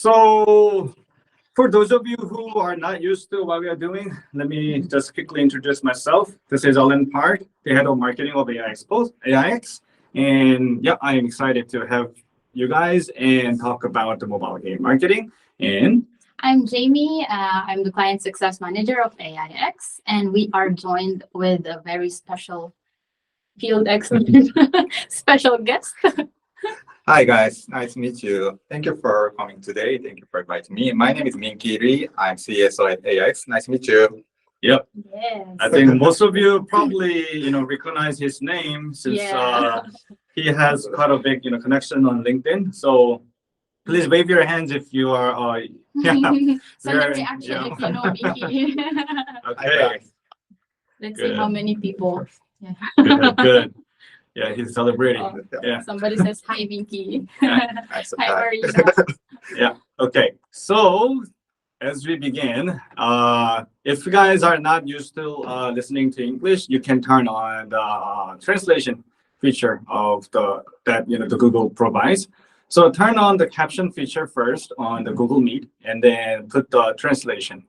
So, for those of you who are not used to what we are doing, let me just quickly introduce myself. This is Alan Park, the head of marketing of AIX. And yeah, I am excited to have you guys and talk about the mobile game marketing. And I'm Jamie. I'm the client success manager of AIX, and we are joined with a very special field expert, special guest. Hi guys, nice to meet you. Thank you for coming today. Thank you for inviting me. My name is Minki Lee. I'm CSO at AX. Nice to meet you. yep, Yes. I think most of you probably recognize his name since he has quite a big connection on LinkedIn. So please wave your hands if you are Send a reaction if you know Mickey. okay. Let's see how many people. Yeah. Good. Yeah, he's celebrating. Yeah. Somebody says hi, Mickey. Nice to Hi, talk. Marina. Yeah. Okay. So as we begin, if you guys are not used to listening to English, you can turn on the translation feature of the Google provides. So turn on the caption feature first on the Google Meet, and then put the translation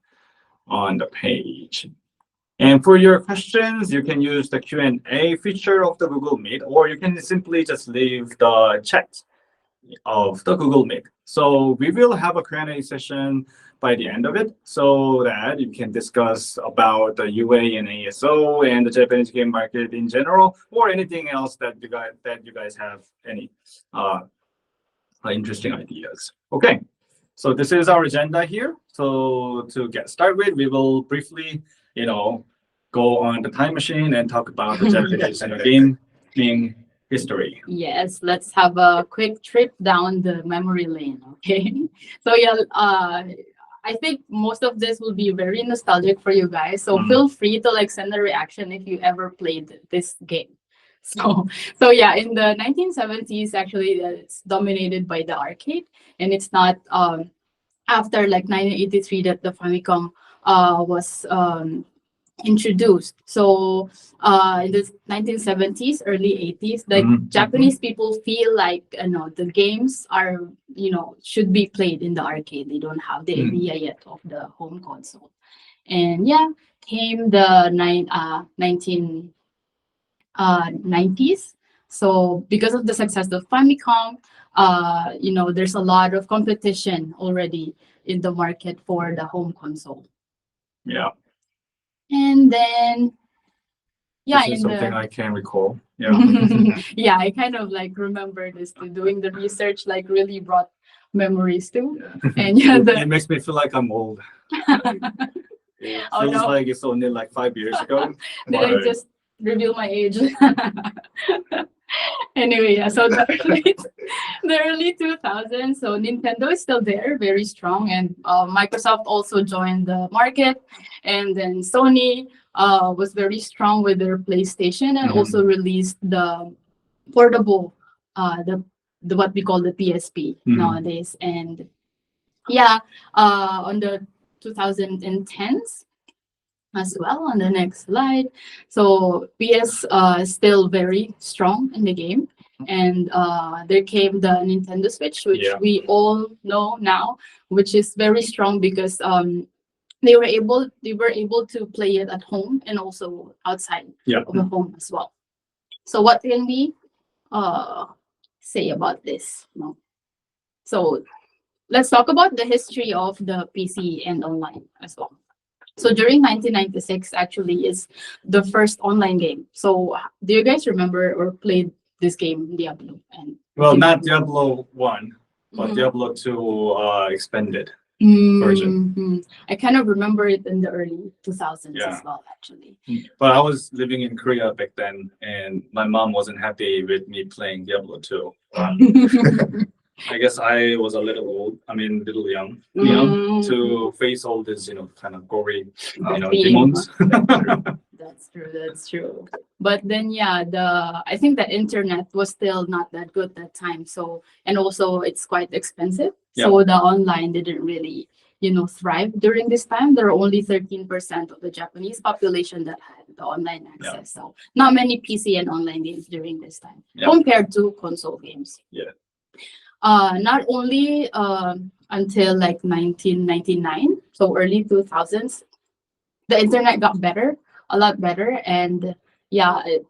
on the page. And for your questions, you can use the Q&A feature of the Google Meet, or you can simply just leave the chat of the Google Meet. So we will have a Q&A session by the end of it, so that you can discuss about the UA and ASO and the Japanese game market in general, or anything else that you guys have any interesting ideas. Okay, so this is our agenda here. So to get started with, we will briefly, go on the time machine and talk about the Japanese gaming history. Yes, let's have a quick trip down the memory lane. Okay. So yeah, I think most of this will be very nostalgic for you guys. So feel free to send a reaction if you ever played this game. So yeah, in the 1970s, actually, it's dominated by the arcade, and it's not after 1983 that the Famicom was introduced. So in the 1970s, early 80s, Japanese people feel like the games are should be played in the arcade. They don't have the idea yet of the home console, and yeah, came the 1990s. So because of the success of Famicom, there's a lot of competition already in the market for the home console. Yeah. And then, this is something I can recall. Yeah. yeah, I kind of remember this too. Doing the research really brought memories too. Yeah. And yeah, it makes me feel like I'm old. It feels like it's only 5 years ago. Did I just reveal my age? Anyway, yeah, so the early 2000s, so Nintendo is still there, very strong, and Microsoft also joined the market, and then Sony was very strong with their PlayStation, and also released the portable, the what we call the PSP nowadays, and yeah, on the 2010s. As well on the next slide. So PS still very strong in the game, and there came the Nintendo Switch, which we all know now, which is very strong because they were able to play it at home and also outside of the home as well. So what can we say about this? So let's talk about the history of the PC and online as well. So during 1996, actually, is the first online game. So do you guys remember or played this game, Diablo? Well, not Diablo 1, but Diablo 2 expanded version. I kind of remember it in the early 2000s as well, actually. But I was living in Korea back then, and my mom wasn't happy with me playing Diablo 2. I guess I was a little young, to face all this, kind of gory, demons. That's true. But then, yeah, I think the internet was still not that good that time. So, and also it's quite expensive. Yeah. So the online didn't really, thrive during this time. There are only 13% of the Japanese population that had the online access. Yeah. So not many PC and online games during this time compared to console games. Yeah. Not only until like 1999, so early 2000s. The internet got better, a lot better, and yeah, it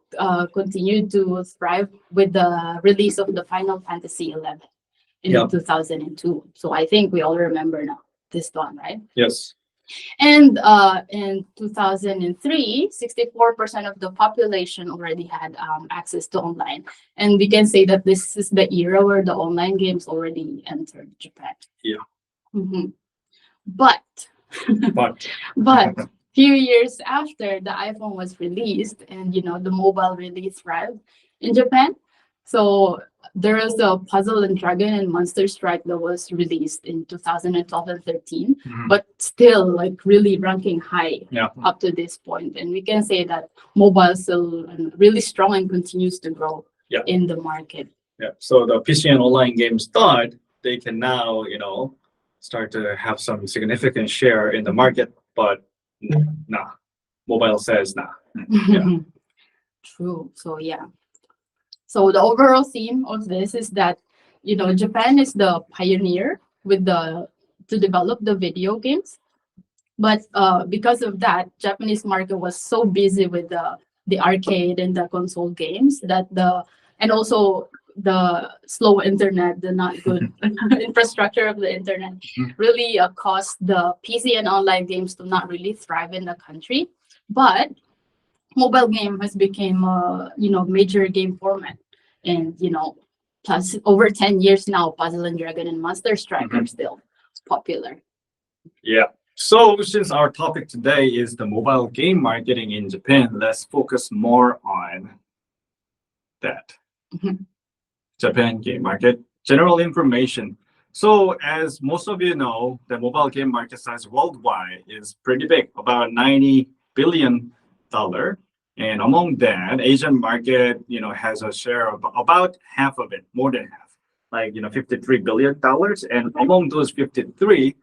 continued to thrive with the release of the Final Fantasy 11 in Yeah. 2002. So I think we all remember now this one, right? Yes. And in 2003, 64% of the population already had access to online. And we can say that this is the era where the online games already entered Japan. Yeah. Mhm. But But but few years after the iPhone was released and the mobile really thrived in Japan. So there was a Puzzle and Dragon and Monster Strike that was released in 2012 and 13, Mhm. but still like really ranking high yeah. up to this point. And we can say that mobile is still really strong and continues to grow Yeah. in the market. Yeah. So the PC and online games thought they can now, start to have some significant share in the market, but nah. Mobile says nah. Yeah. True. So yeah. So the overall theme of this is that, Japan is the pioneer with to develop the video games. But because of that, Japanese market was so busy with the arcade and the console games and also the slow internet, the not good infrastructure of the internet Mhm. really caused the PC and online games to not really thrive in the country. But mobile game has become a major game format, and plus over 10 years now, Puzzle and Dragon and Monster Strike are still popular. Yeah. So since our topic today is the mobile game marketing in Japan, let's focus more on that. Mhm. Japan game market, general information. So as most of you know, the mobile game market size worldwide is pretty big, about $90 billion. And among that, Asian market, has a share of about half of it, more than half, like, $53 billion. And among those 53,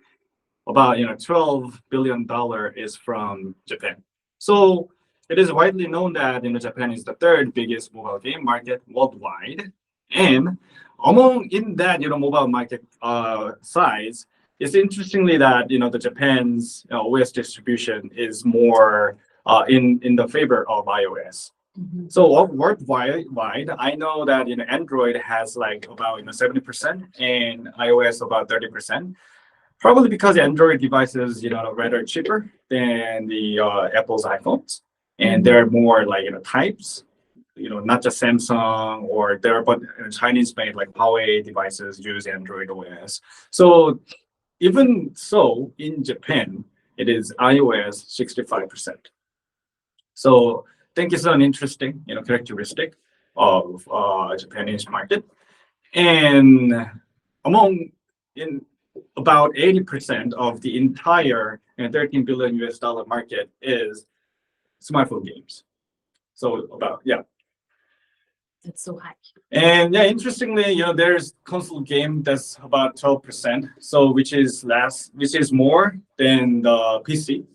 about, $12 billion is from Japan. So it is widely known that, Japan is the third biggest mobile game market worldwide. And among in that, mobile market size, it's interestingly that, the Japan's OS distribution is more in the favor of iOS. Mhm. So worldwide, I know that Android has like about 70% and iOS about 30%. Probably because Android devices, are rather cheaper than the Apple's iPhones, and there are more like types. Not just Samsung or there, but Chinese made like Huawei devices use Android OS. So even so, in Japan, it is iOS 65%. So I think it's an interesting, characteristic of Japanese market. And among in about 80% of the entire 13 billion US dollar market is smartphone games. So about yeah. That's so high. And yeah, interestingly, there's console game that's about 12%. So which is more than the PC.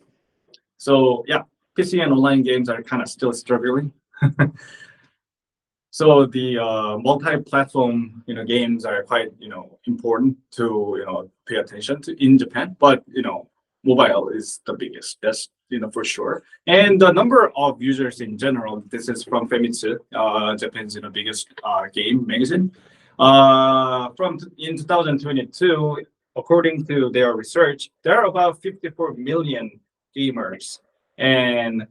So yeah, PC and online games are kind of still struggling. So the multi-platform, games are quite, important to, pay attention to in Japan. But mobile is the biggest. That's for sure. And the number of users in general. This is from Famitsu, Japan's biggest game magazine. In 2022, according to their research, there are about 54 million gamers, and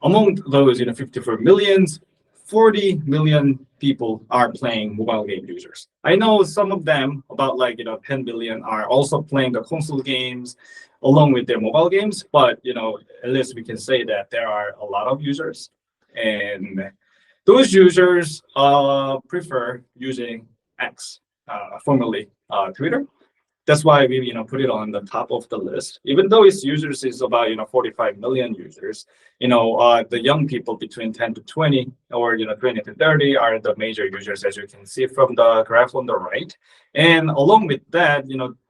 among those, 54 millions, 40 million people are playing mobile game users. I know some of them, about like 10 billion, are also playing the console games along with their mobile games. But at least we can say that there are a lot of users, and those users prefer using X, formerly Twitter. That's why we put it on the top of the list. Even though its users is about 45 million users, the young people between 10 to 20 or 20 to 30 are the major users, as you can see from the graph on the right. And along with that,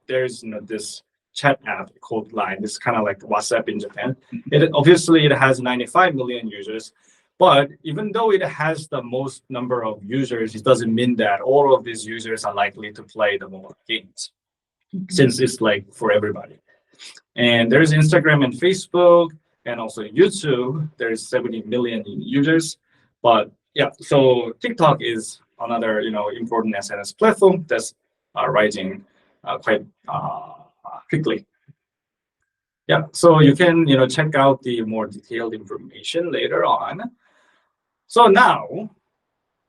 there's this chat app called Line. This is kind of like WhatsApp in Japan. It has 95 million users. But even though it has the most number of users, it doesn't mean that all of these users are likely to play the mobile games. since it's like for everybody. And there's Instagram and Facebook, and also YouTube. There's 70 million users. But yeah, so TikTok is another important SNS platform that's rising quite quickly. Yeah, so you can check out the more detailed information later on. So now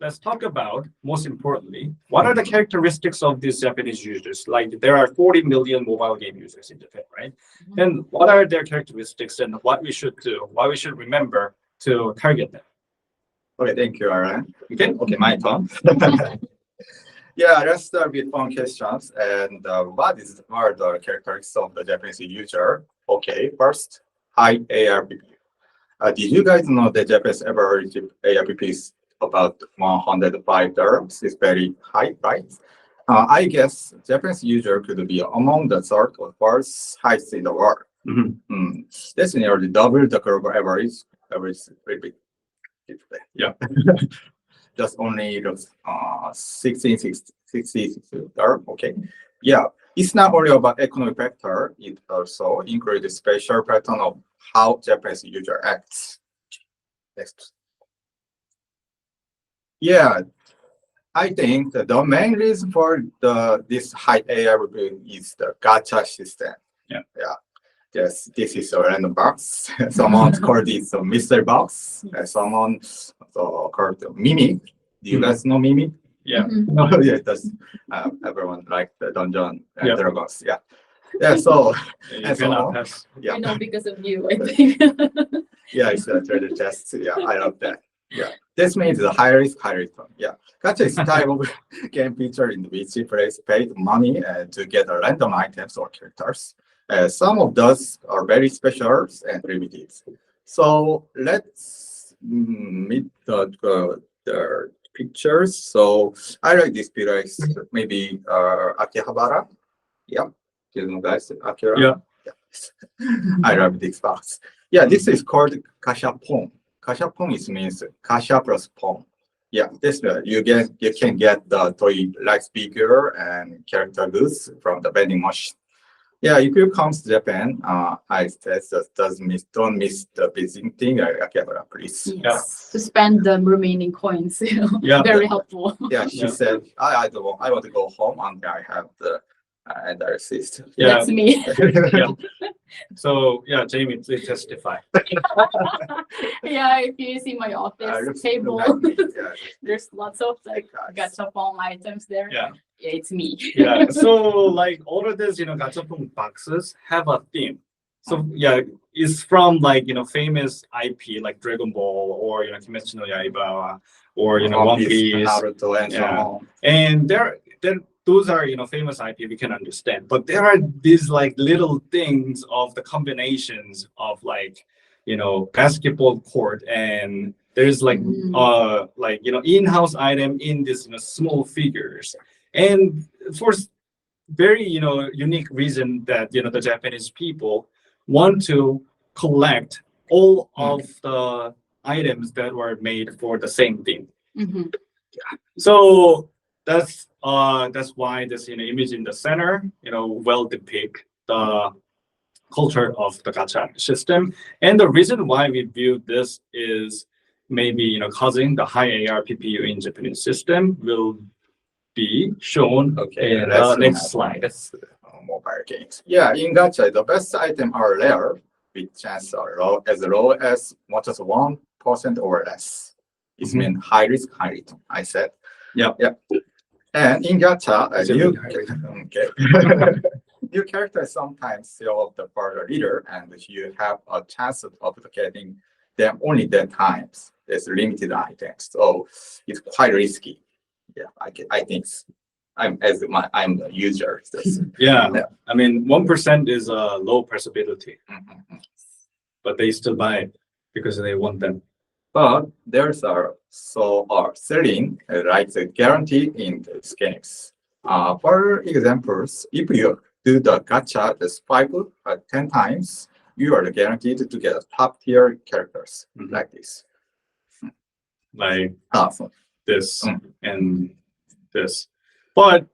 let's talk about, most importantly, what are the characteristics of these Japanese users? Like there are 40 million mobile game users in Japan, right? And what are their characteristics and what we should do, what we should remember to target them? Okay, thank you, Aaron. Okay. Okay, my turn. Yeah, let's start with fun questions. And what are the characteristics of the Japanese user? Okay, first, high ARPP. Did you guys know that Japanese average ARPP is about $105? It's very high, right? I guess Japanese user could be among the third or fourth highest in the world. That's nearly double the global average. Average is very big. Yeah. Just only 1660. Okay. Yeah. It's not only about economic factor, it also includes special pattern of how Japanese user acts. Next. Yeah, I think that the main reason for this high ARPP is the gacha system. Yeah. Yes, this is a random box. Someone called it a mystery box. Someone called it Mimi. Do you guys know Mimi? Yeah. No, yeah, that's everyone like the Dungeon and Yeah. Dragons. Yeah. Yeah, so You And so cannot on. pass. yeah. I know because of you, I think. Yeah, it's a treasure chest. Yeah, I love that. Yeah, this means the high risk, high return. Yeah, gacha is type of game feature in which players paid money to get random items or characters. Some of those are very special and limited. So let's meet the pictures. So I like this picture. Maybe Akihabara. Yeah, you know guys, Akira. Yeah. I love this box. Yeah, this is called Kashapon. Kashapon means Kasha plus Pon. Yeah, this you can get the toy like speaker and character goods from the vending machine. Yeah, if you come to Japan, I suggest don't miss the visiting Akihabara, please. Yes. To spend the remaining coins, Yeah. very helpful. Yeah, she Yeah. said I want to go home and I have the entire system. Yeah. That's me. Yeah. So yeah, Jamie, please testify. Yeah, if you see my office Looks table, like me. Yeah, there's lots of like gachapon items there. Yeah. It's me. Yeah. So like all of these, gachapon boxes have a theme. So yeah, it's from like famous IP like Dragon Ball or Kimetsu no Yaiba or One Piece. Naruto, and so Yeah. on. And those are famous IP we can understand, but there are these like little things of the combinations of like basketball court, and there's like in-house item in this small figures, and for very unique reason that the Japanese people want to collect all of the items that were made for the same thing. Mhm. So that's why this image in the center well depict the culture of the gacha system. And the reason why we view this is maybe causing the high ARPPU in Japanese system will be shown Okay, in the let's next slide. Mobile games. Yeah, in gacha, the best item are rare, with chance are as low as much as 1% or less. It Mhm. means high risk, high return. I said. Yeah. Yeah. And in gacha, It's a new bit high risk. okay. New characters sometimes show up for the leader, and you have a chance of getting them only 10 times. There's limited items, so it's quite risky. Yeah, I think I'm the user. Yeah. Yeah. I mean 1% is a low possibility, but they still buy it because they want them. But there's selling like the guarantee in these games. For examples, if you do the gacha just 10 times, you are guaranteed to get top tier characters Mhm. like this. Like Awesome. this Mm. and this. But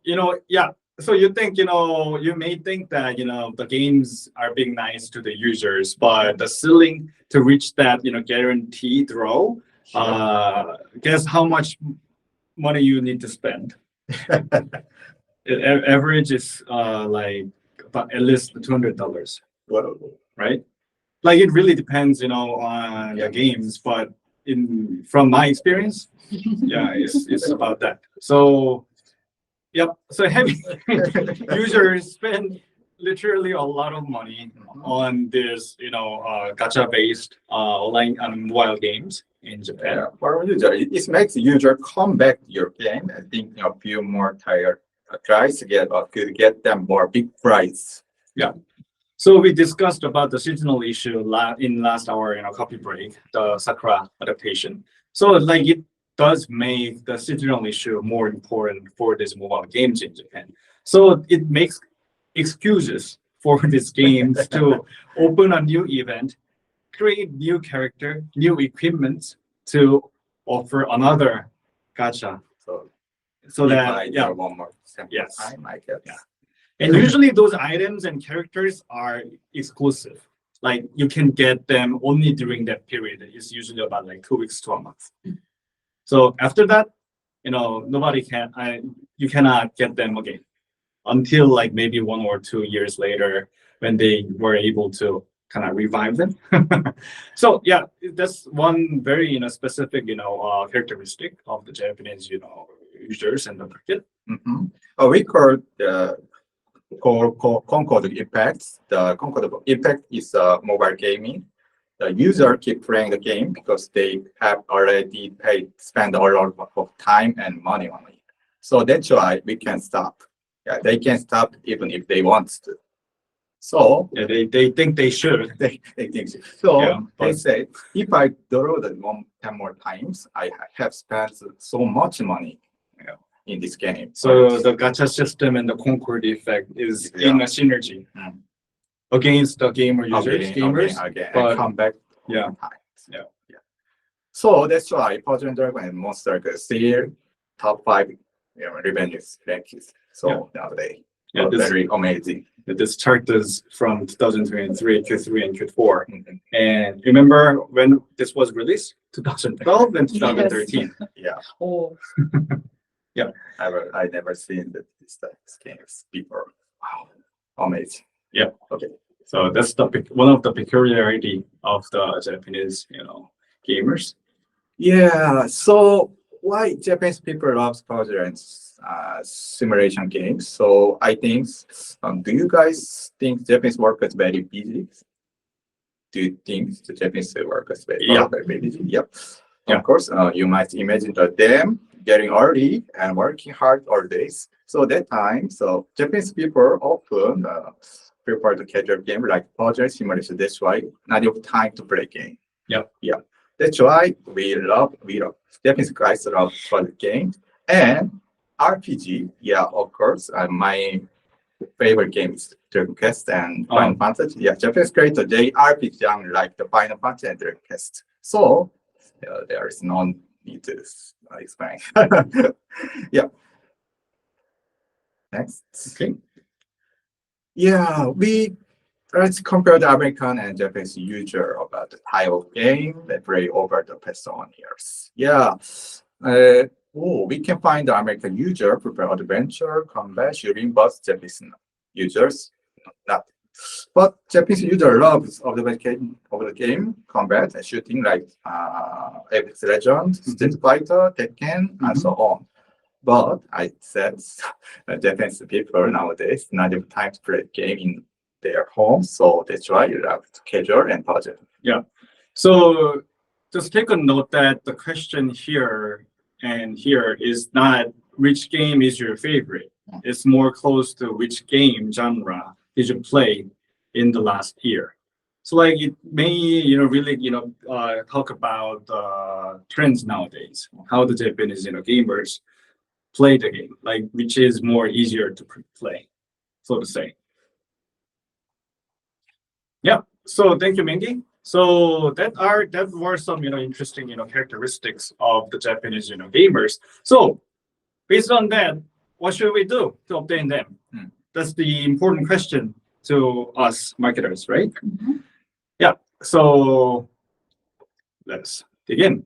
yeah, So you think, you may think that, the games are being nice to the users, but the ceiling to reach that, guaranteed row, guess how much money you need to spend? Average is like about at least $200, Well, right? Like it really depends, on Yeah. the games, but from my experience, yeah, it's about that. So, yep. So having users spend literally a lot of money on this, gacha based online and mobile games in Japan. Yeah, for user, it makes user come back to your game and think a few more tired tries to get could get them more big prize. So we discussed about the seasonal issue in last hour, coffee break, the Sakura adaptation. So like it does make the seasonal issue more important for these mobile games in Japan. So it makes excuses for these games to open a new event, create new character, new equipment to offer another gacha. So So if that I do one more sample Yes. time, I guess. Yeah. And usually those items and characters are exclusive. Like you can get them only during that period. It's usually about like 2 weeks to a month. So after that, nobody you cannot get them again until like maybe 1 or 2 years later when they were able to kind of revive them. So yeah, that's one very, specific, characteristic of the Japanese, users and the market. Mm-hmm. We call the Concord Impact. The Concord Impact is mobile gaming. The user keep playing the game because they have already spend a lot of time and money on it. So that's why we can stop. Yeah, they can stop even if they want to. So Yeah, they think they should. they think so. So Yeah, they but- say if I draw the 10 more times, I have spent so much money, in this game. So the gacha system and the Concord effect is in a synergy Mm. against the gamer users, again, gamers. again, but- and come back. Yeah. Times. Yeah. So that's why Puzzle and Dragon and Monster are still top 5, revenue rankings. So nowadays, Yeah, this, very amazing. this chart is from 2023, Q3 and Q4. Mhm. And remember when this was released? 2012 and 2013. Yeah, Oh, I never seen these games before. Wow, amazing. So that's one of the peculiarity of the Japanese, gamers. Yeah. So why Japanese people love puzzle and simulation games? So I think, do you guys think Japanese workers very busy? Do you think the Japanese workers very busy? Yep. Yeah. Of course, you might imagine them getting early and working hard all days. So that time, Japanese people often prefer the casual game like puzzle simulation. That's why not enough time to play game. Yep. Yeah. That's why we love Japanese guys love puzzle games and RPG. Yeah, of course. My favorite game is Dragon Quest and Final Fantasy. Yeah, Japanese creator JRPG genre like the Final Fantasy and Dragon Quest. So there is no need to explain. Yeah. Next. Okay. Yeah, let's compare the American and Japanese user about the type of game they play over the past 1 years. Yeah. We can find the American user prefer adventure, combat, shooting, but Japanese users not. But Japanese user loves of the game, combat and shooting like Apex Legends, Street Fighter, Tekken, and so on. But I said Japanese people nowadays not have time to play game in their home, so that's why you love casual and puzzle. So just take a note that the question here and here is not which game is your favorite. It's more close to which game genre did you play in the last year. So like it may, really, talk about trends nowadays, how the Japanese, gamers play the game, like which is more easier to play, so to say. Yeah. So thank you, Mingy. So that were some interesting characteristics of the Japanese gamers. So based on that, what should we do to obtain them? Hmm. That's the important question to us marketers, right? Mhm. Yeah. So let's dig in.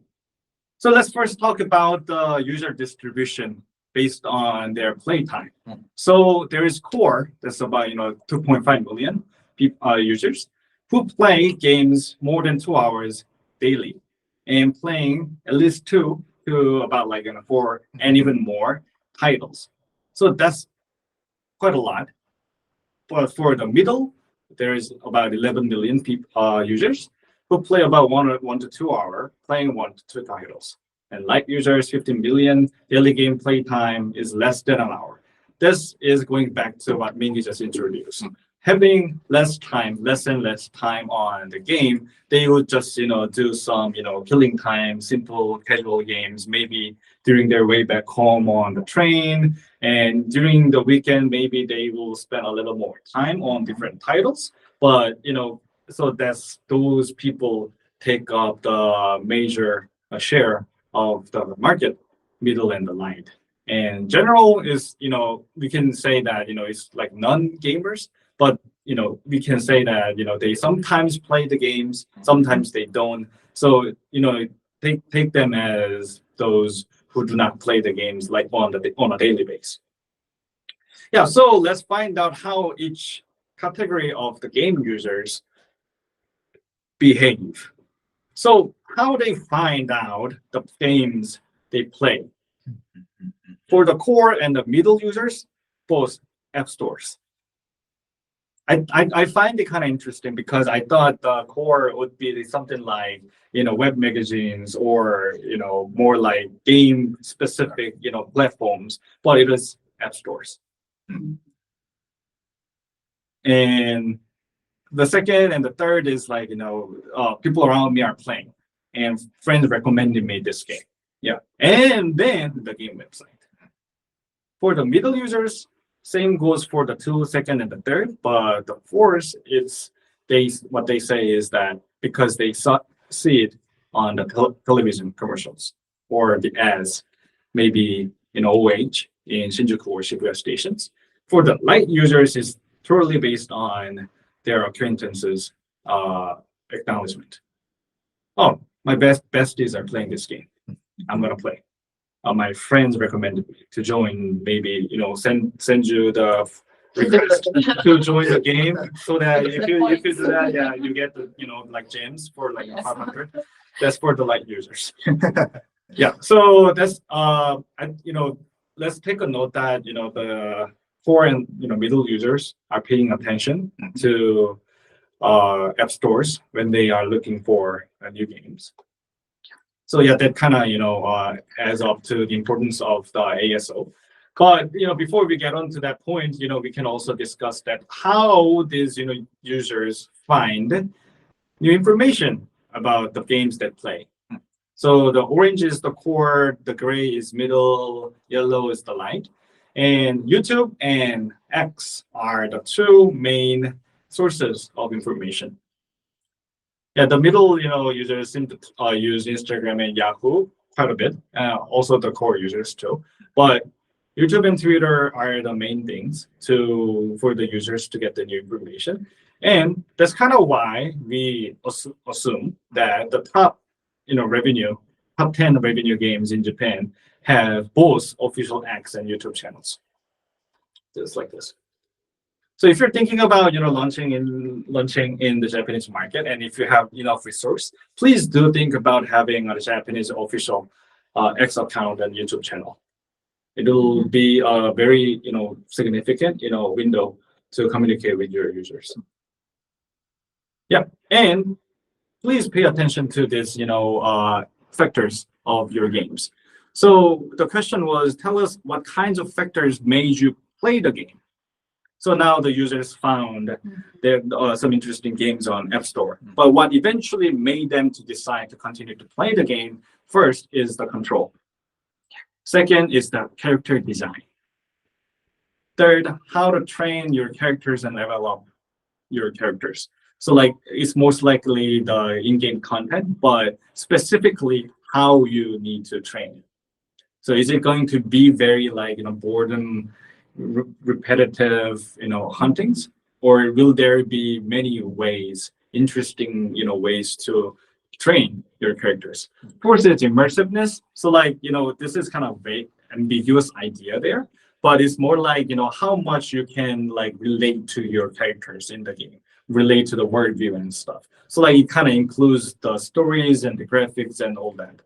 So let's first talk about the user distribution based on their playtime. Hmm. So there is core, that's about 2.5 million users who play games more than 2 hours daily, and playing at least two to about like four and even more titles. So that's quite a lot. But for the middle, there is about 11 million users who play about 1 to 2 hours, playing 1 to 2 titles. And light users, 15 billion, daily game play time is less than an hour. This is going back to what Mingy just introduced. Having less and less time on the game, they would just, do some, killing time, simple casual games, maybe during their way back home on the train, and during the weekend, maybe they will spend a little more time on different titles. But so that's those people take up the major share of the market, middle and the light. And general is, we can say that it's like non-gamers, but we can say that they sometimes play the games, sometimes they don't. So take them as those who do not play the games like on a daily basis. Yeah, so let's find out how each category of the game users behave. So how they find out the games they play. For the core and the middle users, both app stores. I find it kind of interesting because I thought the core would be something like web magazines or more like game specific platforms, but it was app stores. And the second and the third is like people around me are playing, and friends recommended me this game. Yeah, and then the game website. For the middle users, same goes for the two, second, and the third. But the fourth, what they say is that because they see it on the television commercials or the ads, maybe in OH in Shinjuku or Shibuya stations. For the light users, is totally based on their acquaintances' acknowledgement. Oh, my besties are playing this game. I'm gonna play. My friends recommended me to join. Maybe send you the request to join the game, so that if you do that, yeah, you get the like gems for like Yes. 500. That's for the light users. Yeah. So that's let's take a note that the core and middle users are paying attention to app stores when they are looking for new games. So yeah, that kind of adds up to the importance of the ASO. But before we get on to that point, we can also discuss that how these users find new information about the games that play. So the orange is the core, the gray is middle, yellow is the light, and YouTube and X are the two main sources of information. Yeah, the middle, users seem to use Instagram and Yahoo quite a bit. Also the core users too. But YouTube and Twitter are the main things for the users to get the new information. And that's kind of why we assume that the top, top 10 revenue games in Japan have both official X and YouTube channels. Just like this. So if you're thinking about launching in the Japanese market, and if you have enough resource, please do think about having a Japanese official X account and YouTube channel. It'll be a very significant window to communicate with your users. Yeah, and please pay attention to these factors of your games. So the question was, tell us what kinds of factors made you play the game. So now the users found there are some interesting games on App Store. But what eventually made them to decide to continue to play the game first is the control. Second is the character design. Third, how to train your characters and level up your characters. So like it's most likely the in-game content, but specifically how you need to train. So is it going to be very like boredom, repetitive huntings, or will there be many ways, interesting ways to train your characters? Of course, it's immersiveness. So like this is kind of vague, ambiguous idea there, but it's more like how much you can like relate to your characters in the game, relate to the world view and stuff. So like it kind of includes the stories and the graphics and all that.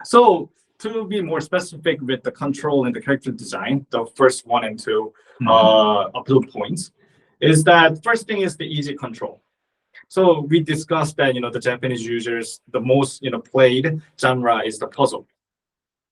So to be more specific with the control and the character design, the first one and two upload points is that first thing is the easy control. So we discussed that the Japanese users, the most played genre is the puzzle,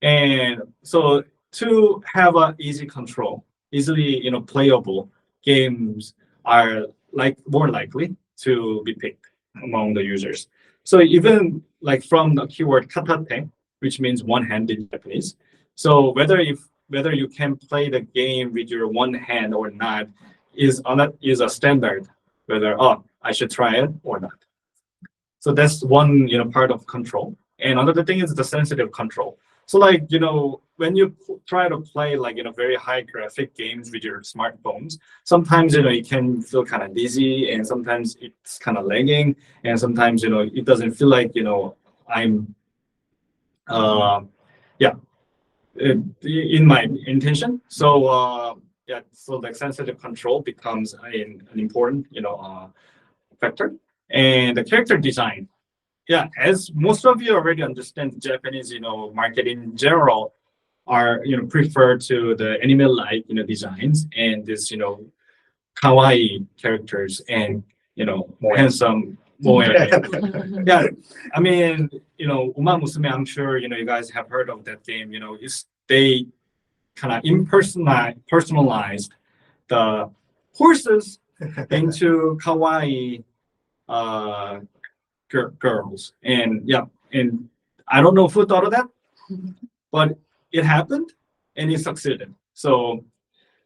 and so to have a easy control, easily playable games are like more likely to be picked among the users. So even like from the keyword katate, which means one hand in Japanese. So whether you can play the game with your one hand or not is a standard. Whether I should try it or not. So that's one part of control. And another thing is the sensitive control. So like when you try to play like very high graphic games with your smartphones, sometimes it can feel kind of dizzy, and sometimes it's kind of lagging, and sometimes it doesn't feel like I'm yeah in my intention. So yeah, so like sensitive control becomes an important factor. And the character design, yeah, as most of you already understand, Japanese market in general are prefer to the anime like designs and this kawaii characters and handsome moe. Yeah, I mean, Uma Musume, I'm sure you guys have heard of that game. They kind of personalized the horses into kawaii girls, and yeah, and I don't know who thought of that, but it happened and it succeeded. So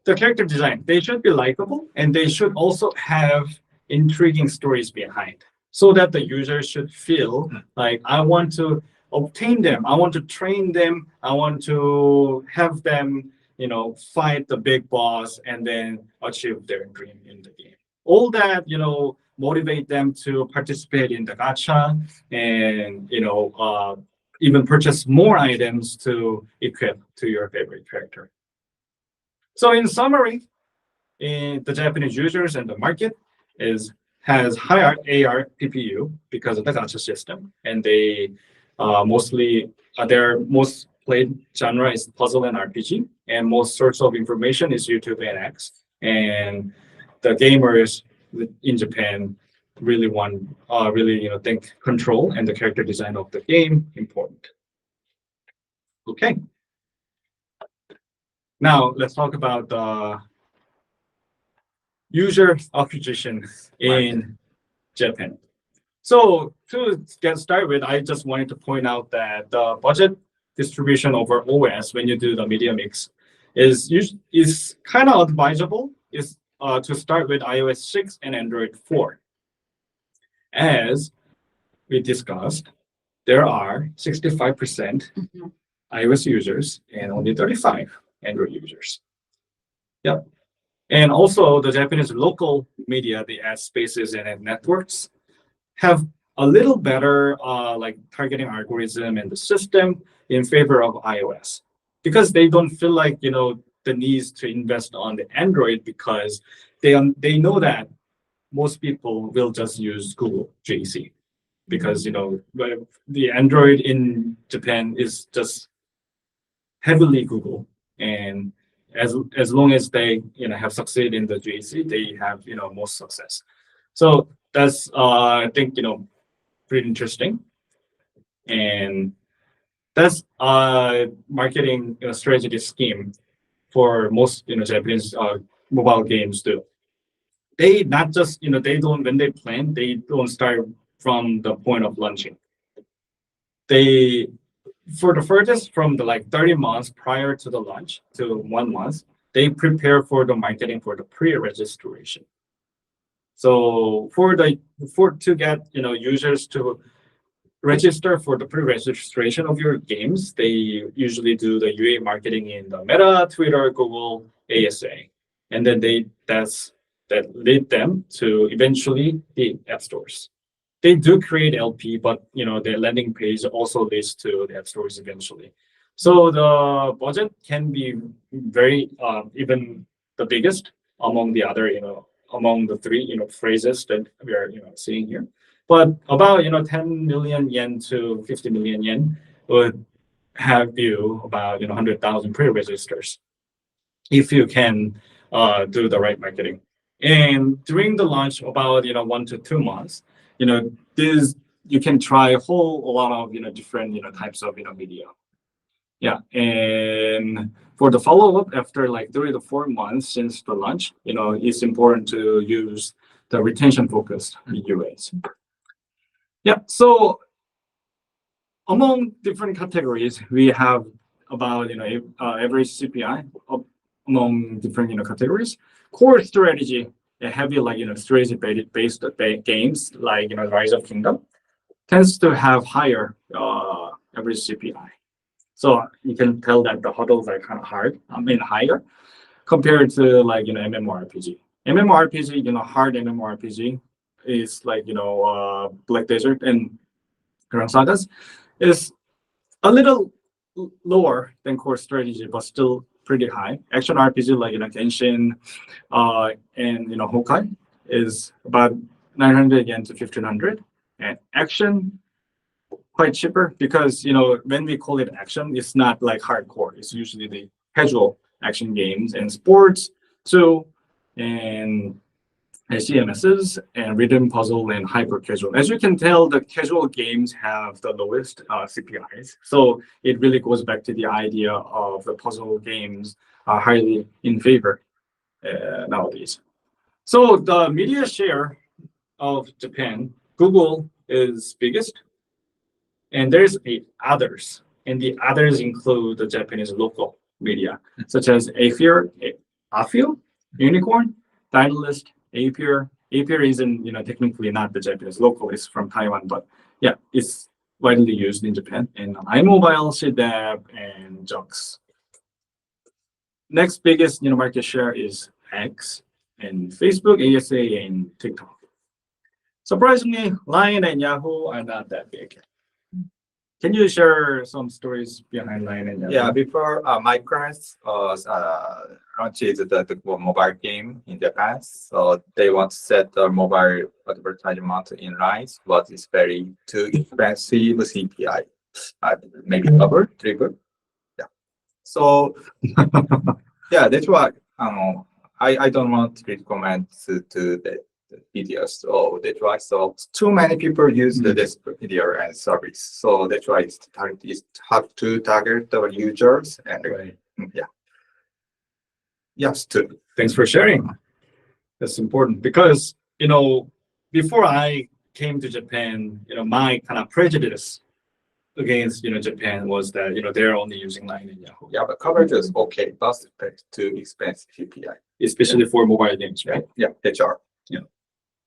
the character design, they should be likable, and they should also have intriguing stories behind, so that the user should feel like I want to obtain them, I want to train them, I want to have them fight the big boss and then achieve their dream in the game. All that motivate them to participate in the gacha, and even purchase more items to equip to your favorite character. So in summary, the Japanese users and the market has higher ARPPU because of the gacha system, and they mostly their most played genre is puzzle and RPG, and most source of information is YouTube and X. And the gamers in Japan really think control and the character design of the game important. Okay. Now let's talk about the user acquisition in Japan. So to get started with, I just wanted to point out that the budget distribution over OS when you do the media mix is kind of advisable is to start with iOS 6 and Android 4. As we discussed, there are 65% iOS users and only 35 Android users. Yep. And also the Japanese local media, the ad spaces and networks have a little better like targeting algorithm and the system in favor of iOS, because they don't feel like the needs to invest on the Android, because they know that most people will just use Google JC, because the Android in Japan is just heavily Google, and as long as they have succeeded in the JC, they have most success. So that's I think pretty interesting, and that's marketing strategy scheme for most Japanese mobile games too. They not just they don't, when they plan, they don't start from the point of launching. They, for the furthest from the like 30 months prior to the launch to 1 month, they prepare for the marketing for the register for the pre-registration of your games, they usually do the UA marketing in the Meta, Twitter, Google, ASA, and then that lead them to eventually the app stores. They do create LP, but their landing page also leads to the app stores eventually. So the budget can be very even the biggest among the other among the three phrases that we are seeing here. But about 10 million yen to 50 million yen would have you about 100,000 pre-registers if you can do the right marketing. And during the launch, about 1 to 2 months, this you can try a whole lot of different types of media. Yeah, and for the follow-up after like 3 to 4 months since the launch, it's important to use the retention focused UAs. Yeah, so among different categories, we have about average CPI among different categories. Core strategy, a heavy like strategy based games like Rise of Kingdom tends to have higher average CPI. So you can tell that the hurdles are kind of higher compared to like MMORPG. MMORPG, hard MMORPG is like Black Desert and Grand Sagas is a little lower than core strategy, but still pretty high. Action RPG like Genshin and Honkai is about 900 yen to 1500, and action quite cheaper because when we call it action, it's not like hardcore. It's usually the casual action games and sports too, and CMSs and rhythm puzzle and hyper casual. As you can tell, the casual games have the lowest CPIs. So it really goes back to the idea of the puzzle games are highly in favor nowadays. So the media share of Japan, Google is biggest, and there's others, and the others include the Japanese local media, such as Afio, Unicorn, Titleist, Apier. Apier isn't, technically not the Japanese local, it's from Taiwan, but yeah, it's widely used in Japan, and iMobile, CDAP, and Jux. Next biggest, market share is X, and Facebook, ASA, and TikTok. Surprisingly, Line and Yahoo are not that big. Can you share some stories behind Line and Yahoo? Yeah, before Microsoft launched the mobile game in Japan, so they want to set the mobile advertisement in lines, but it's very too expensive CPI, maybe double, triple. Yeah. So yeah, that's why I don't want to recommend to the videos. So that's why too many people use this video and service. So that's why it's hard to target the users and Right. yeah. Yes, too. Thanks for sharing. That's important because, before I came to Japan, my kind of prejudice against, Japan was that, they're only using Line and Yahoo, Yeah, but coverage is okay, but it's too expensive CPI. especially for mobile games, right? Yeah, HR.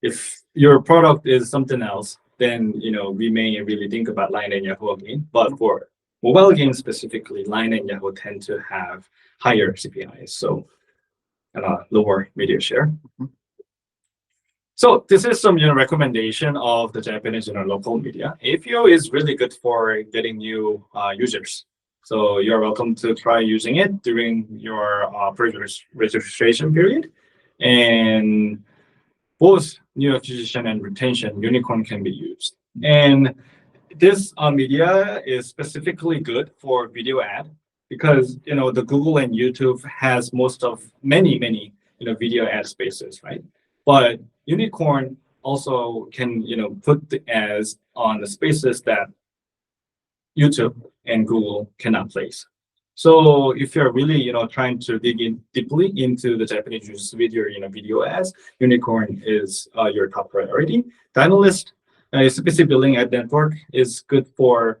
If your product is something else, then, we may really think about Line and Yahoo again. But for mobile games specifically, Line and Yahoo tend to have higher CPIs, so lower media share. So this is some recommendation of the Japanese local media. APO is really good for getting new users. So you're welcome to try using it during your registration period. And both new acquisition and retention, Unicorn can be used. And this media is specifically good for video ad because the Google and YouTube has many video ad spaces, right? But Unicorn also can put the ads on the spaces that YouTube and Google cannot place. So if you're really trying to dig in deeply into the Japanese users video ads, Unicorn is your top priority. Titleist, specific billing ad network, is good for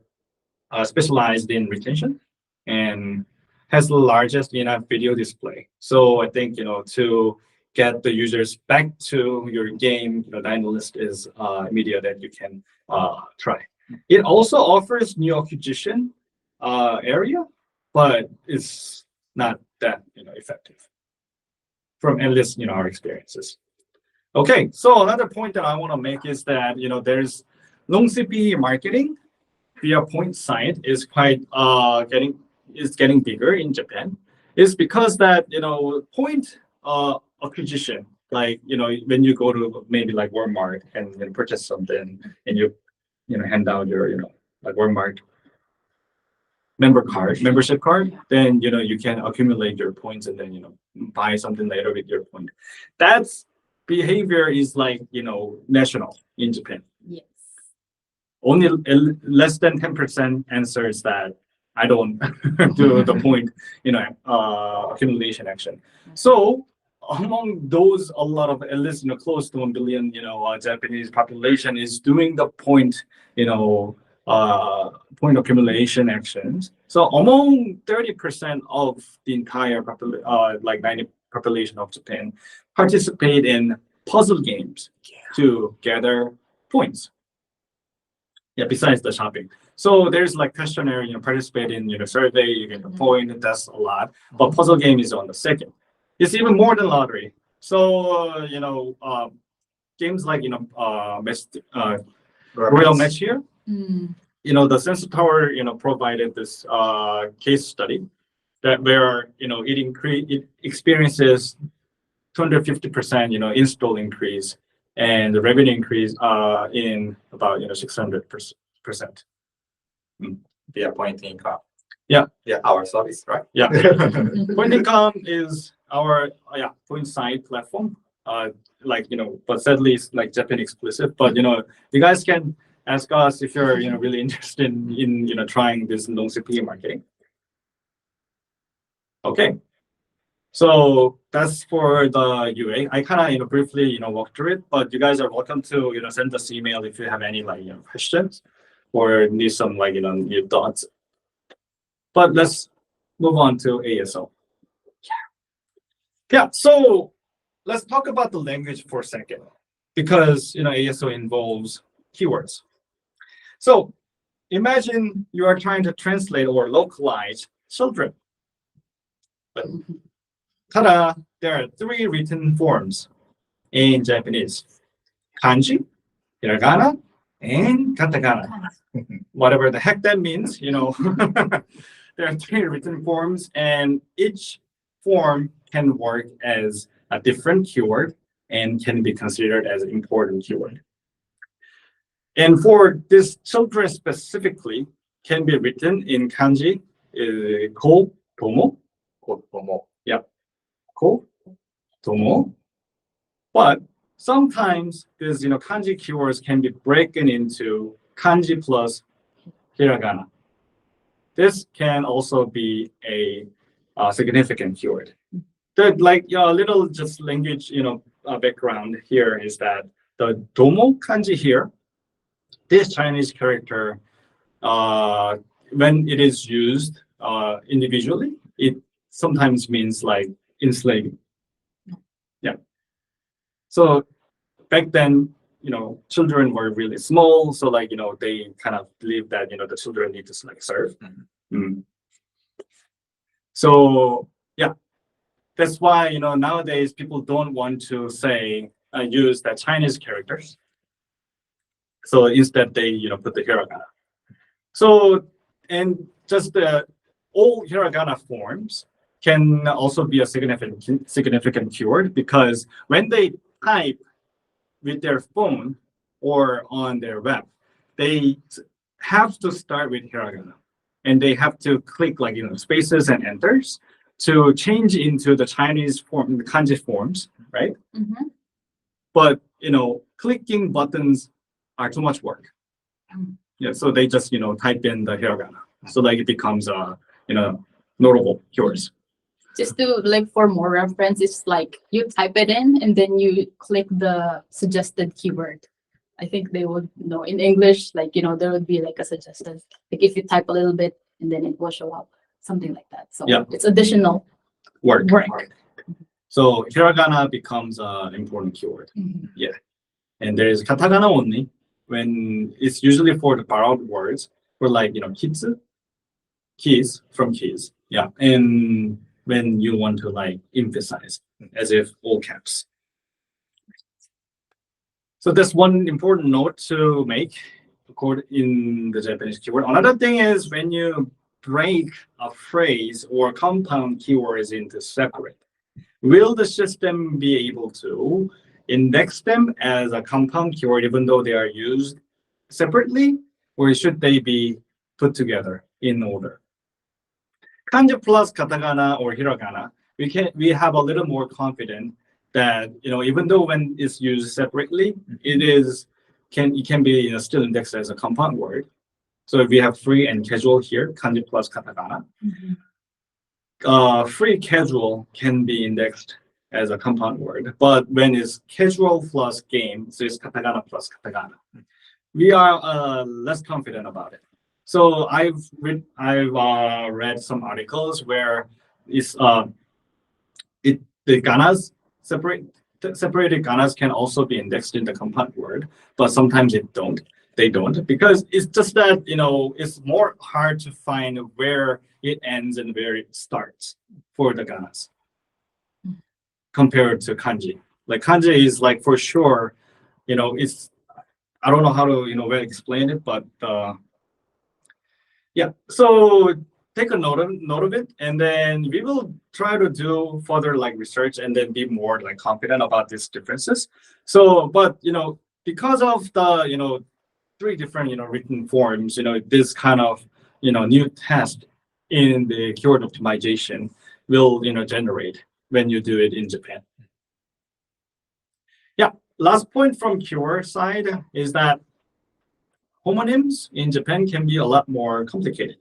specialized in retention and has the largest enough video display. So I think to get the users back to your game, Titleist is media that you can try. It also offers new acquisition area, but it's not that effective from at least our experiences. Okay, so another point that I want to make is that there's long CP marketing via point site is quite getting bigger in Japan. It's because that point acquisition, like when you go to maybe like Walmart and purchase something and you hand out your like Walmart membership card, then you can accumulate your points and then buy something later with your point. That's behavior is like national in Japan. Yes. Only less than 10% answers that I don't do the point accumulation action. So among those, a lot of at least close to 1 billion Japanese population is doing the point point accumulation actions. So among 30% of the entire like 90 population of Japan participate in puzzle games to gather points. Yeah, besides the shopping. So there's like questionnaire, participate in survey, you get a point, that's a lot. But puzzle game is on the second. It's even more than lottery. So games like Royal Match here. The Sensor Tower provided this case study that where it experiences 250% install increase and the revenue increase in about 600%. Via point income. Yeah. Yeah, our service, right? Yeah. Point income is our point site platform. But sadly it's like Japan exclusive. But you guys can ask us if you're really interested in trying this long CP marketing. Okay. So that's for the UA. I kind of briefly walked through it, but you guys are welcome to send us email if you have any questions or need some new thoughts. But let's move on to ASO. Yeah. So let's talk about the language for a second, because ASO involves keywords. So imagine you are trying to translate or localize children. But ta-da! There are 3 written forms in Japanese: kanji, hiragana, and katakana. Whatever the heck that means, there are 3 written forms, and each form can work as a different keyword and can be considered as an important keyword. And for this children specifically, can be written in kanji, ko, tomo, yeah, ko, tomo. But sometimes these kanji keywords can be broken into kanji plus hiragana. This can also be a significant keyword. The little just language background here is that the domo kanji here, this Chinese character, when it is used individually, it sometimes means like enslaving. Yeah. So back then, children were really small, so they kind of believe that the children need to serve. So yeah, that's why nowadays people don't want to say use the Chinese characters. So instead they put the hiragana. So and just the all hiragana forms can also be a significant keyword, because when they type with their phone or on their web, they have to start with hiragana, and they have to click spaces and enters to change into the Chinese form, the kanji forms, right? But clicking buttons are too much work. Yeah, so they just type in the hiragana, so it becomes notable keywords. Just to for more reference, it's you type it in and then you click the suggested keyword. I think they would know in English, there would be a suggested, if you type a little bit and then it will show up, something like that. So yeah, it's additional work. So hiragana becomes an important keyword. Yeah, and there is katakana only. when it's usually for the borrowed words, for like kids, keys from keys. Yeah, and when you want to like emphasize, as if all caps. So that's one important note to make in the Japanese keyword. Another thing is when you break a phrase or compound keywords into separate, will the system be able to index them as a compound keyword even though they are used separately, or should they be put together in order? Kanji plus katakana or hiragana, we have a little more confident that even though when it's used separately, it can be still indexed as a compound word. So if we have free and casual here, kanji plus katakana, free casual can be indexed as a compound word, but when it's casual plus game, so it's katakana plus katakana, we are less confident about it. So I've read some articles where it's the ganas separated ganas can also be indexed in the compound word, but sometimes they don't, because it's just that it's more hard to find where it ends and where it starts for the ganas compared to kanji. Like kanji is like for sure, it's I don't know how to well explain it, but yeah. So take a note of it, and then we will try to do further like research and then be more like confident about these differences. So, but because of the three different written forms, this kind of new test in the keyword optimization will generate when you do it in Japan. Yeah. Last point from keyword side is that homonyms in Japan can be a lot more complicated.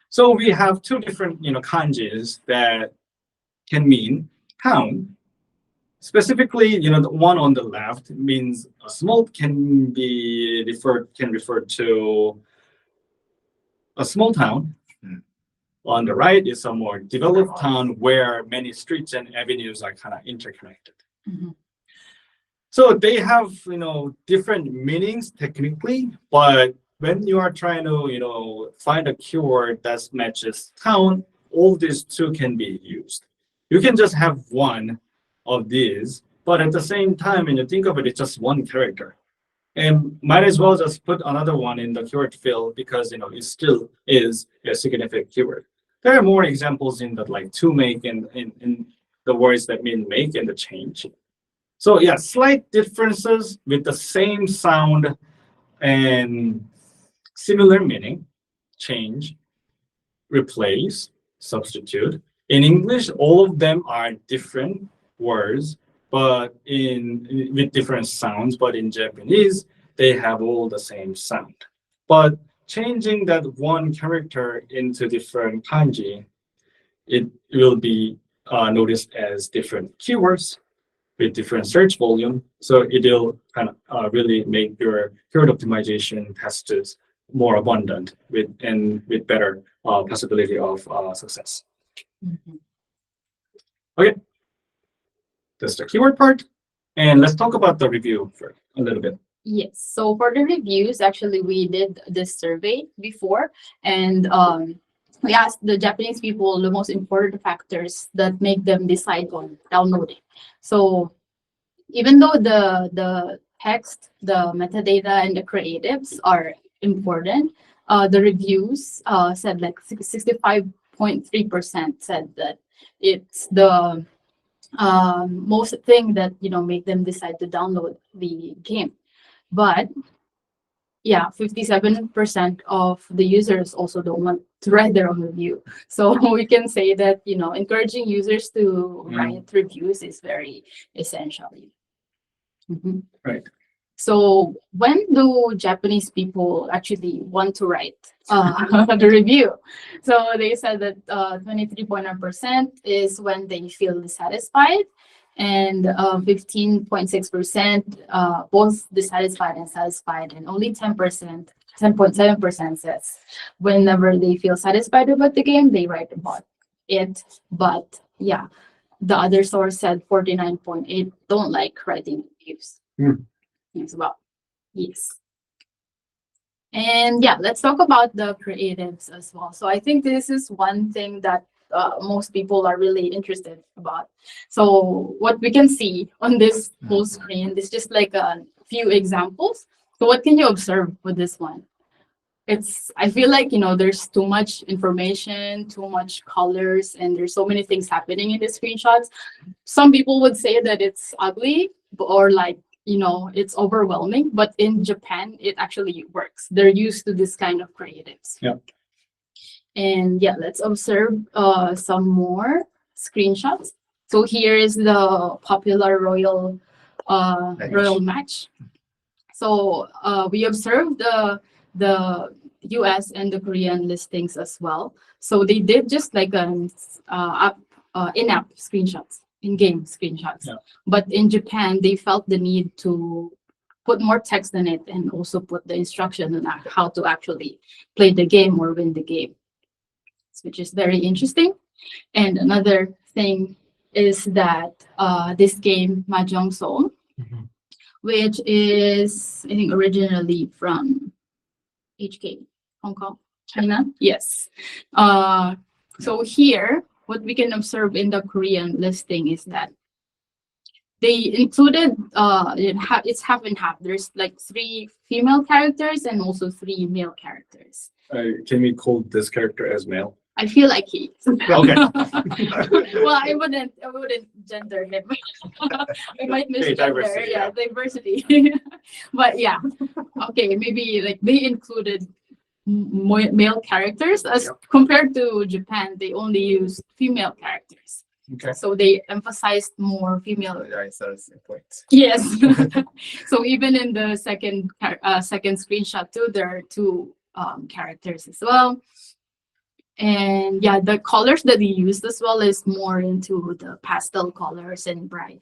So we have two different kanjis that can mean town. Specifically, the one on the left means a small can refer to a small town. On the right is a more developed town where many streets and avenues are kind of interconnected. So they have different meanings technically, but when you are trying to find a keyword that matches town, all these two can be used. You can just have one of these, but at the same time, when you think of it, it's just one character. And might as well just put another one in the keyword field because it still is a significant keyword. There are more examples in the like to make and in the words that mean make and the change. So yeah, slight differences with the same sound and similar meaning. Change, replace, substitute. In English, all of them are different words, but with different sounds. But in Japanese, they have all the same sound. But changing that one character into different kanji, it will be noticed as different keywords with different search volume. So it'll kind of really make your keyword optimization tests more abundant with better possibility of success. Okay, that's the keyword part. And let's talk about the review for a little bit. Yes. So for the reviews, actually, we did this survey before, and we asked the Japanese people the most important factors that make them decide on downloading. So even though the text, the metadata, and the creatives are important, the reviews said like 65.3% said that it's the most thing that make them decide to download the game. But yeah, 57% of the users also don't want to write their own review. So we can say that encouraging users to write reviews is very essential. Right. So when do Japanese people actually want to write the review? So they said that 23.9% is when they feel dissatisfied, and 15.6% both dissatisfied and satisfied, and only 10.7% says whenever they feel satisfied about the game, they write about it. But yeah, the other source said 49.8 don't like writing reviews. as well. Yes. And yeah, let's talk about the creatives as well. So I think this is one thing that most people are really interested about. So what we can see on this whole screen is just like a few examples. So what can you observe with this one? I feel like, there's too much information, too much colors, and there's so many things happening in the screenshots. Some people would say that it's ugly or like, it's overwhelming, but in Japan, it actually works. They're used to this kind of creatives. Yeah. And yeah, let's observe some more screenshots. So here is the popular royal match. So we observed the US and the Korean listings as well. So they did just like an in-app screenshots, in-game screenshots. Yeah. But in Japan, they felt the need to put more text in it and also put the instruction on how to actually play the game or win the game, which is very interesting. And another thing is that this game, Mahjong Zone, which is, I think, originally from HK, Hong Kong, China. Yes. So here, what we can observe in the Korean listing is that they included, it's half and half. There's like 3 female characters and also 3 male characters. Can we call this character as male? I feel like he is. Okay. Well, I wouldn't gender him. I might misgender. diversity, Yeah, yeah. diversity. But yeah, okay, maybe like they included male characters as compared to Japan. They only use female characters. Okay. So they emphasized more female. Yeah, it's a point. Yes. So even in the second screenshot too, there are 2 characters as well. And yeah, the colors that they used as well is more into the pastel colors and bright.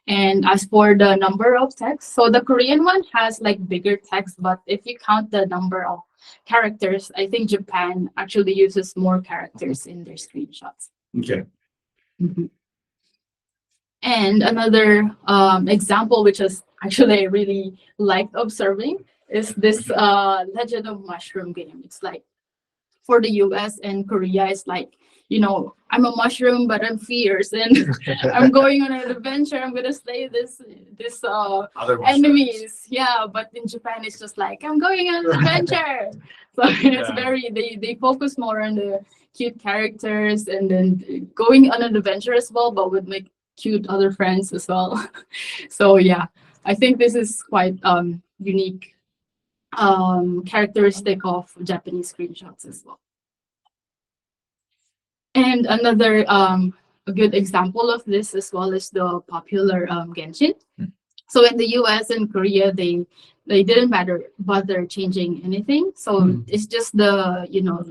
And as for the number of text, so the Korean one has like bigger text, but if you count the number of characters, I think Japan actually uses more characters in their screenshots. Okay. Mhm. And another example, which is actually I really liked observing, is this Legend of Mushroom game. It's like for the US and Korea, it's like, I'm a mushroom, but I'm fierce and I'm going on an adventure. I'm gonna slay this Other enemies. Yeah, but in Japan, it's just like I'm going on an adventure. So it's very they focus more on the cute characters and then going on an adventure as well, but with my cute other friends as well. So yeah, I think this is quite unique characteristic of Japanese screenshots as well. And another a good example of this as well is the popular Genshin. So in the US and Korea, they didn't bother changing anything. So it's just the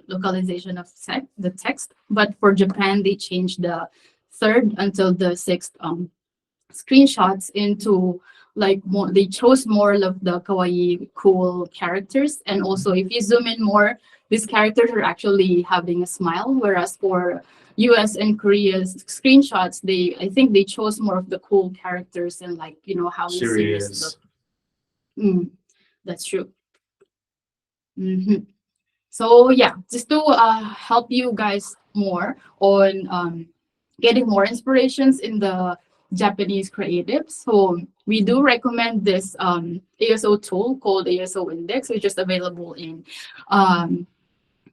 localization of the text. But for Japan, they changed the 3rd until the 6th screenshots into like more. They chose more of the kawaii, cool characters, and also if you zoom in more, these characters are actually having a smile. Whereas for US and Korea's screenshots, I think they chose more of the cool characters and like how serious look. That's true. So yeah, just to help you guys more on getting more inspirations in the Japanese creatives. So we do recommend this ASO tool called ASO Index, which is available in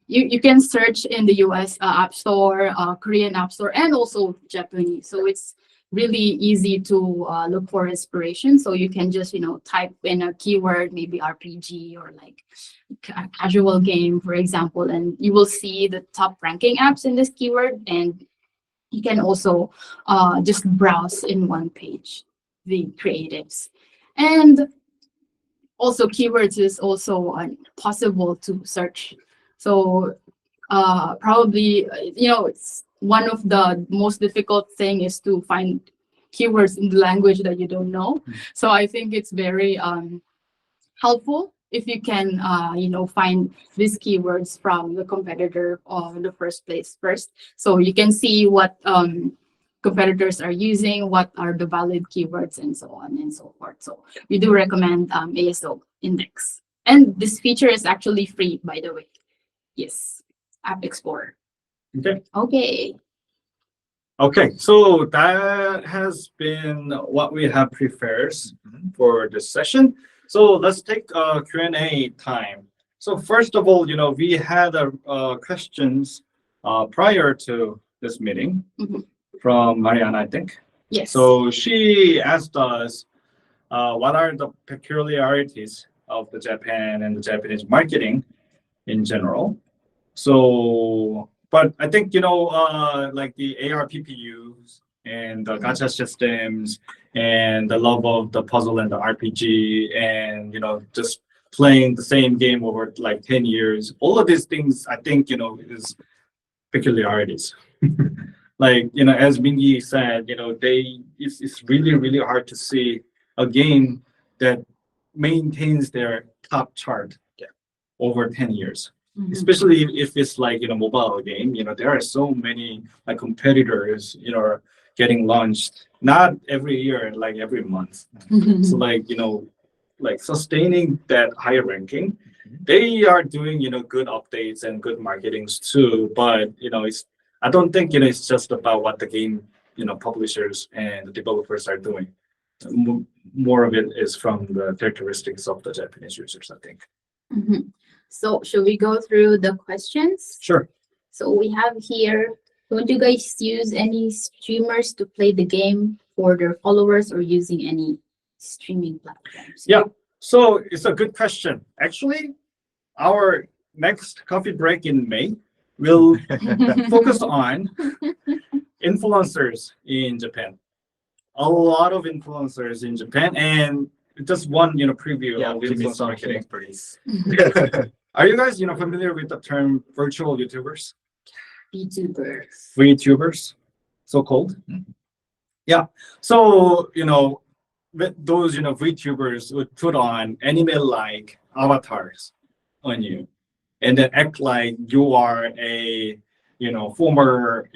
you can search in the US App Store, Korean App Store, and also Japanese. So it's really easy to look for inspiration. So you can just type in a keyword, maybe RPG or like casual game, for example, and you will see the top ranking apps in this keyword. And you can also just browse in one page the creatives. And also keywords is also possible to search. So probably, it's one of the most difficult thing is to find keywords in the language that you don't know. So I think it's very helpful if you can, find these keywords from the competitor in the first place first. So you can see what competitors are using, what are the valid keywords, and so on and so forth. So we do recommend ASO Index. And this feature is actually free, by the way. Yes, App Explorer. Okay. Okay. Okay, so that has been what we have prepared for this session. So let's take Q&A time. So first of all, we had questions prior to this meeting Mhm. from Mariana, I think. Yes. So she asked us, what are the peculiarities of the Japan and the Japanese marketing in general? So, but I think, like the ARPPUs and the gacha systems and the love of the puzzle and the RPG and, just playing the same game over like 10 years, all of these things, I think, is peculiarities. Like, as Mingi said, it's really, really hard to see a game that maintains their top chart over 10 years. Mhm. Especially if it's like mobile game, there are so many like competitors getting launched not every year, like every month. So like like sustaining that high ranking, they are doing good updates and good marketings too, but it's, I don't think it's just about what the game publishers and the developers are doing. More of it is from the characteristics of the Japanese users, I think. Mhm. So should we go through the questions? Sure. So we have here, don't you guys use any streamers to play the game for their followers or using any streaming platforms? Yeah. So it's a good question. Actually, our next coffee break in May will focus on influencers in Japan. A lot of influencers in Japan, and just one preview Yeah, of give me influencer some marketing. hints, please. Are you guys familiar with the term virtual YouTubers? VTubers. VTubers, so called. Yeah. So those VTubers would put on anime-like avatars on you, and then act like you are a former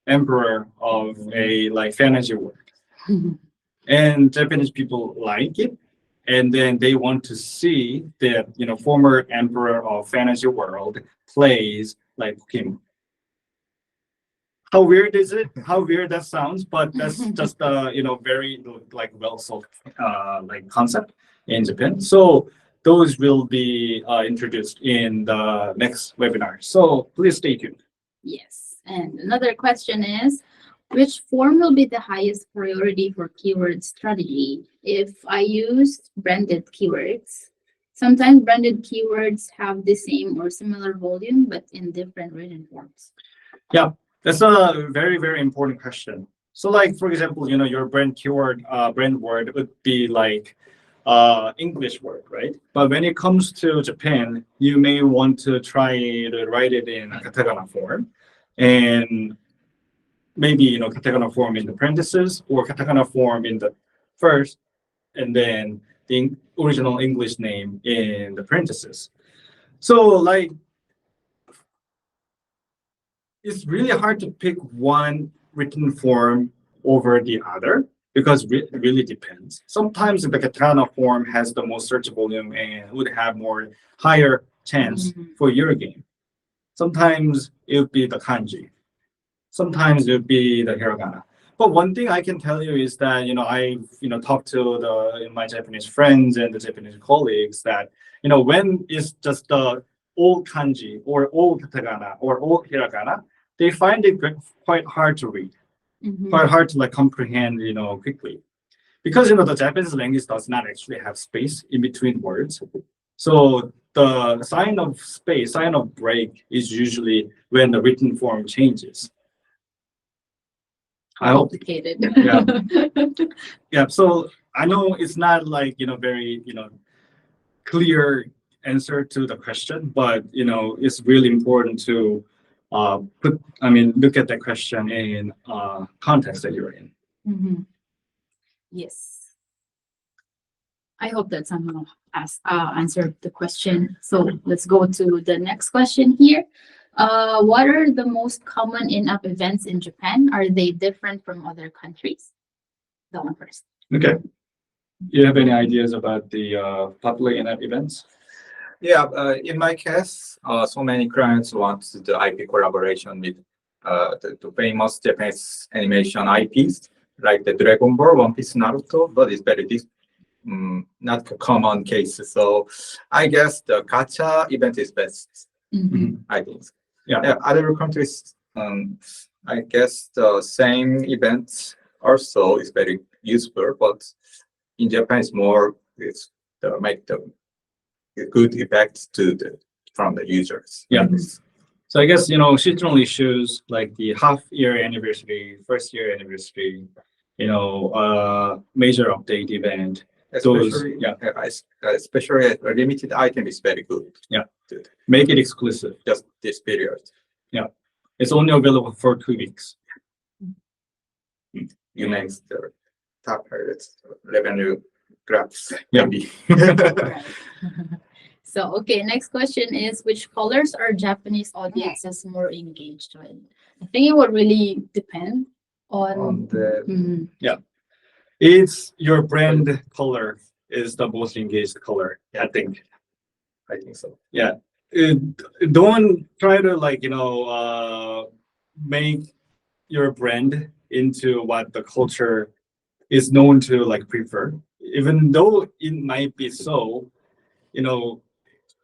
emperor of a like fantasy world. And Japanese people like it, and then they want to see that former emperor of fantasy world plays like him. How weird is it? How weird that sounds, but that's just very like well sold like concept in Japan. So those will be introduced in the next webinar. So please stay tuned. Yes. And another question is, which form will be the highest priority for keyword strategy? If I use branded keywords, sometimes branded keywords have the same or similar volume, but in different written forms. Yeah, that's a very, very important question. So like, for example, your brand keyword, brand word would be like English word, right? But when it comes to Japan, you may want to try to write it in a katakana form, and maybe katakana form in the parentheses or katakana form in the first, and then the original English name in the parentheses. So like, it's really hard to pick one written form over the other because it really depends. Sometimes the katana form has the most search volume and would have more higher chance for your game. Sometimes it would be the kanji. Sometimes it would be the hiragana. But one thing I can tell you is that I've talked to my Japanese friends and the Japanese colleagues that when it's just the old kanji or old katakana or old hiragana, they find it quite hard to read, quite hard to like comprehend quickly, because the Japanese language does not actually have space in between words. So the sign of space, sign of break is usually when the written form changes. I hope. Complicated. Yeah. Yeah. So I know it's not like very clear answer to the question, but it's really important to look at the question in context that you're in. Mhm. Yes. I hope that somehow answered the question. So let's go to the next question here. What are the most common in-app events in Japan? Are they different from other countries? That one first. Okay. You have any ideas about the popular in-app events? Yeah, in my case, so many clients want the IP collaboration with the famous Japanese animation IPs like the Dragon Ball, One Piece, Naruto, but it's very not a common case. So I guess the gacha event is best. Mhm. I think. Yeah. Other countries, I guess the same event also is very useful, but in Japan it's more it's the make the good effect to the from the users. Yeah. So I guess, she generally shows like the half-year anniversary, first-year anniversary, major update event. Especially, yeah. Especially a limited item is very good. Yeah. To Make it exclusive. just this period. It's only available for 2 weeks. You make the top revenue graphs. Yeah. Maybe. Right. So, okay, next question is which colors are Japanese audiences more engaged with? I think it would really depend on. On the Mhm. It's your brand color is the most engaged color, I think. I think so. Yeah. Don't try to make your brand into what the culture is known to prefer. Even though it might be so,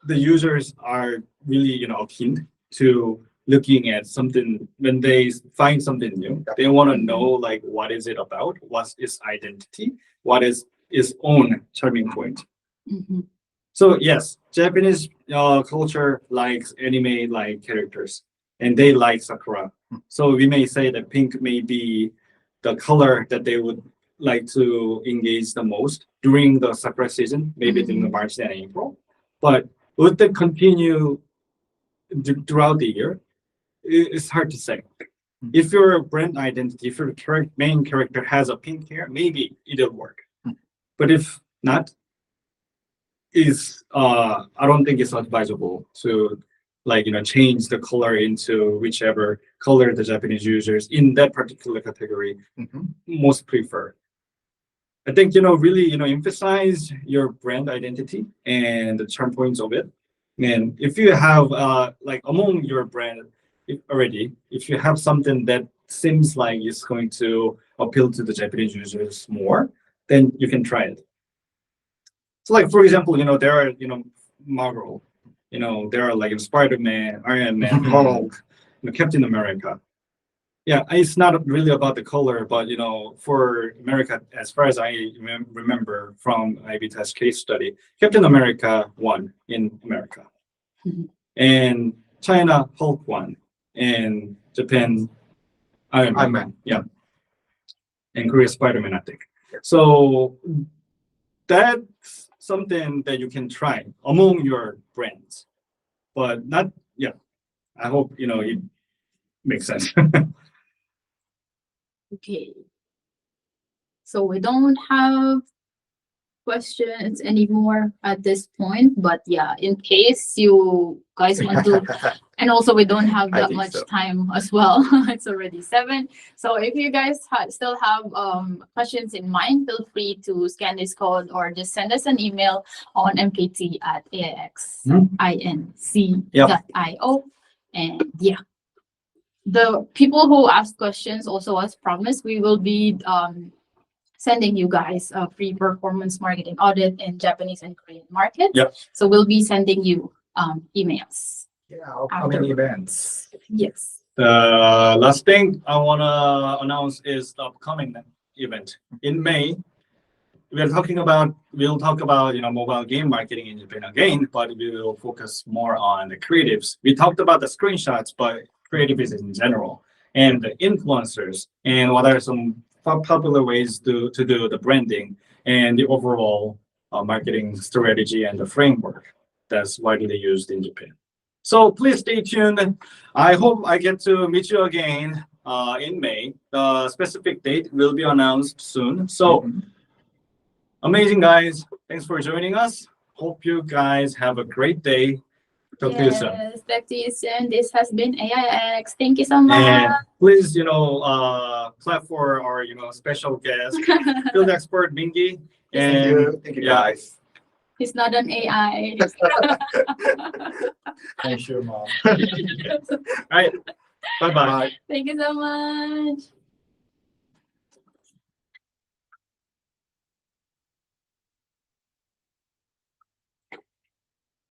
the users are really, keen to looking at something when they find something new. They want to know what is it about, what's its identity, what is its own charming point. Mhm. So yes, Japanese culture likes anime like characters, and they like Sakura. So we may say that pink may be the color that they would like to engage the most during the Sakura season, maybe during the March and April. But would that continue throughout the year? It's hard to say. If your brand identity, if your main character has a pink hair, maybe it'll work. But if not, I don't think it's advisable to change the color into whichever color the Japanese users in that particular category most prefer. I think really emphasize your brand identity and the charm points of it. And if you have among your brand if you have something that seems like it's going to appeal to the Japanese users more, then you can try it. So for example, there are Marvel, there are Spider-Man, Iron Man, Hulk, Captain America. Yeah, it's not really about the color, but for America, as far as I remember from IB test case study, Captain America won in America, Mhm. and China Hulk won, and Japan Iron Iron Man, Man. yeah, and Korea Spider-Man, I think. So that's something that you can try among your brands, but not. Yeah, I hope it makes sense. Okay. So we don't have questions anymore at this point, but yeah, in case you guys want to, and also we don't have I that think much so. time as well. It's already 7. So if you guys still have questions in mind, feel free to scan this code or just send us an email on mkt@aixinc.io. And yeah, the people who ask questions also, as promised, we will be sending you guys a free performance marketing audit in Japanese and Korean markets. Yep. So we'll be sending you emails. Yeah, upcoming events. Yes. The last thing I want to announce is the upcoming event in May. We'll talk about mobile game marketing in Japan again, but we will focus more on the creatives. We talked about the screenshots, but creatives in general and the influencers and what are some popular ways to do the branding and the overall marketing strategy and the framework that's widely used in Japan. So please stay tuned. I hope I get to meet you again in May. The specific date will be announced soon. So amazing, guys. Thanks for joining us. Hope you guys have a great day. Talk to you soon. Yes, talk to you soon. This has been AIX. Thank you so much. And please, clap for our, special guest, field expert Mingy. And Thank you, yeah. guys. He's not an AI. Thank you, mom. All right. Bye-bye. Bye. Thank you so much.